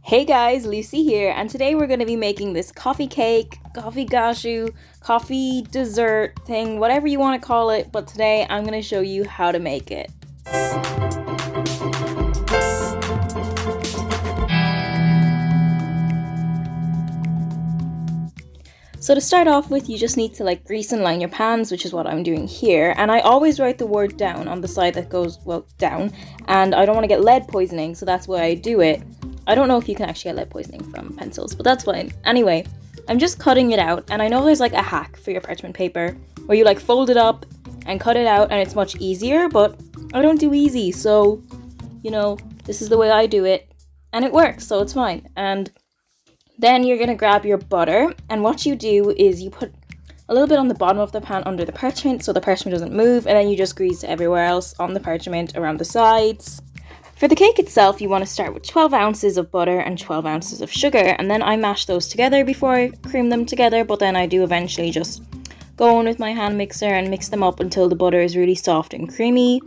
Hey guys, Lucy here, and today we're going to be making this coffee cake, coffee gashu, coffee dessert thing, whatever you want to call it, but today I'm going to show you how to make it. So to start off with, you just need to grease and line your pans, which is what I'm doing here, and I always write the word down on the side that goes, well, down, and I don't want to get lead poisoning, so that's why I do it. I don't know if you can actually get lead poisoning from pencils, but that's fine. Anyway, I'm just cutting it out, and I know there's a hack for your parchment paper where you fold it up and cut it out, and it's much easier, but I don't do easy, so, this is the way I do it, and it works, so it's fine. And then you're gonna grab your butter, and what you do is you put a little bit on the bottom of the pan under the parchment so the parchment doesn't move, and then you just grease everywhere else on the parchment around the sides. For the cake itself, you want to start with 12 ounces of butter and 12 ounces of sugar, and then I mash those together before I cream them together, but then I do eventually just go in with my hand mixer and mix them up until the butter is really soft and creamy.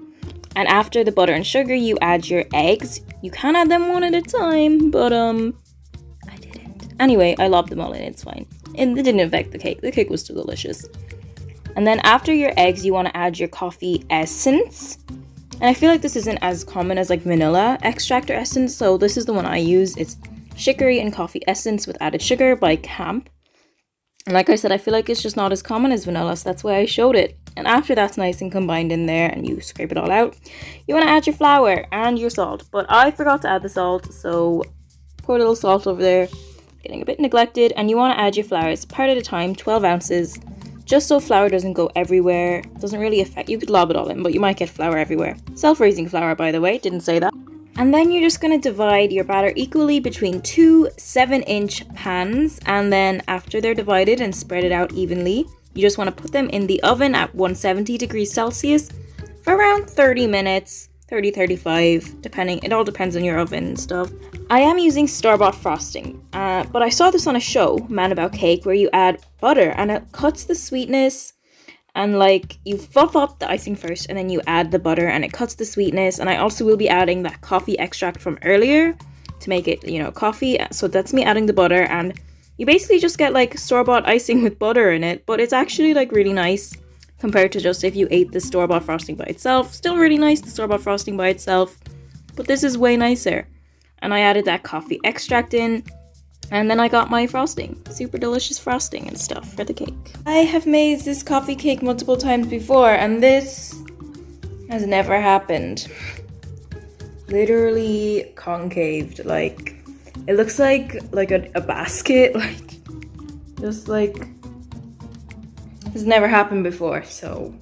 And after the butter and sugar, you add your eggs. You can add them one at a time, but I didn't. Anyway, I lobbed them all in, it's fine. And it didn't affect the cake. The cake was still delicious. And then after your eggs, you want to add your coffee essence. And I feel like this isn't as common as vanilla extract or essence, so this is the one I use. It's Chicory and Coffee Essence with Added Sugar by Camp. And like I said, I feel like it's just not as common as vanilla, so that's why I showed it. And after that's nice and combined in there and you scrape it all out, you want to add your flour and your salt. But I forgot to add the salt, so pour a little salt over there. Getting a bit neglected. And you want to add your flour. It's part at a time, 12 ounces. Just so flour doesn't go everywhere. Doesn't really affect, you could lob it all in, but you might get flour everywhere. Self-raising flour, by the way, didn't say that. And then you're just going to divide your batter equally between two 7-inch pans, and then after they're divided and spread it out evenly, you just want to put them in the oven at 170 degrees Celsius for around 30 minutes, 30-35, depending, it all depends on your oven and stuff. I am using store-bought frosting, but I saw this on a show, Man About Cake, where you add butter and it cuts the sweetness, and you fluff up the icing first and then you add the butter and it cuts the sweetness. And I also will be adding that coffee extract from earlier to make it, coffee. So that's me adding the butter, and you basically just get store-bought icing with butter in it, but it's actually really nice compared to just if you ate the store-bought frosting by itself. Still really nice, the store-bought frosting by itself, but this is way nicer. And I added that coffee extract in, and then I got my frosting. Super delicious frosting and stuff for the cake. I have made this coffee cake multiple times before, and this has never happened. Literally concaved, it looks like a basket, just this never happened before, so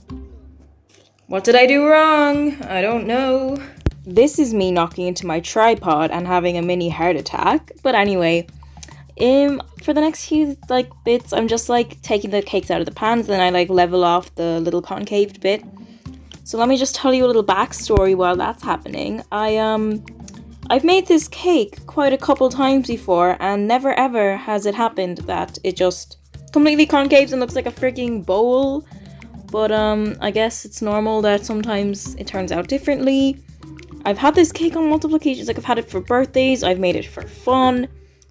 what did I do wrong? I don't know. This is me knocking into my tripod and having a mini heart attack. But anyway, for the next few bits, I'm just taking the cakes out of the pans, then I level off the little concaved bit. So let me just tell you a little backstory while that's happening. I've made this cake quite a couple times before, and never ever has it happened that it just completely concaves and looks like a freaking bowl. But I guess it's normal that sometimes it turns out differently. I've had this cake on multiple occasions. I've had it for birthdays, I've made it for fun.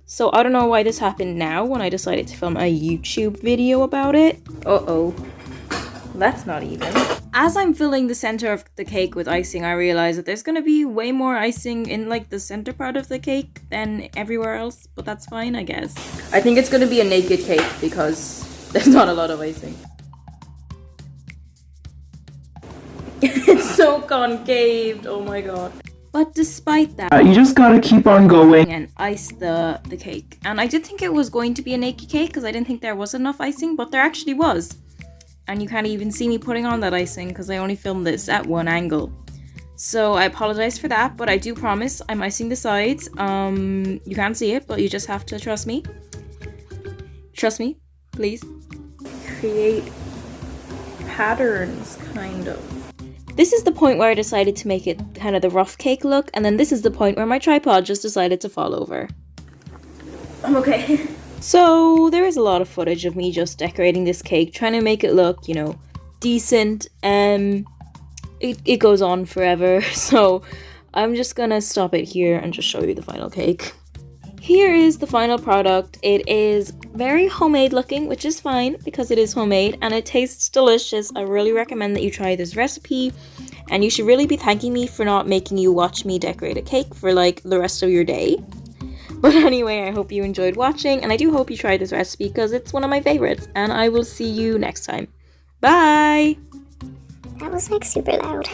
So I don't know why this happened now when I decided to film a YouTube video about it. Uh-oh. That's not even. As I'm filling the center of the cake with icing, I realize that there's gonna be way more icing in the center part of the cake than everywhere else, but that's fine, I guess. I think it's gonna be a naked cake because there's not a lot of icing. It's so concaved, oh my god. But despite that, you just gotta keep on going and ice the cake. And I did think it was going to be a naked cake because I didn't think there was enough icing, but there actually was. And you can't even see me putting on that icing because I only filmed this at one angle. So I apologize for that, but I do promise I'm icing the sides. You can't see it, but you just have to trust me. Trust me, please. Create patterns, kind of. This is the point where I decided to make it kind of the rough cake look, and then this is the point where my tripod just decided to fall over. I'm okay. So there is a lot of footage of me just decorating this cake, trying to make it look, decent. It goes on forever, so I'm just gonna stop it here and just show you the final cake. Here is the final product. It is very homemade looking, which is fine because it is homemade and it tastes delicious. I really recommend that you try this recipe, and you should really be thanking me for not making you watch me decorate a cake for like the rest of your day. But anyway, I hope you enjoyed watching, and I do hope you try this recipe because it's one of my favorites, and I will see you next time. Bye! That was like super loud.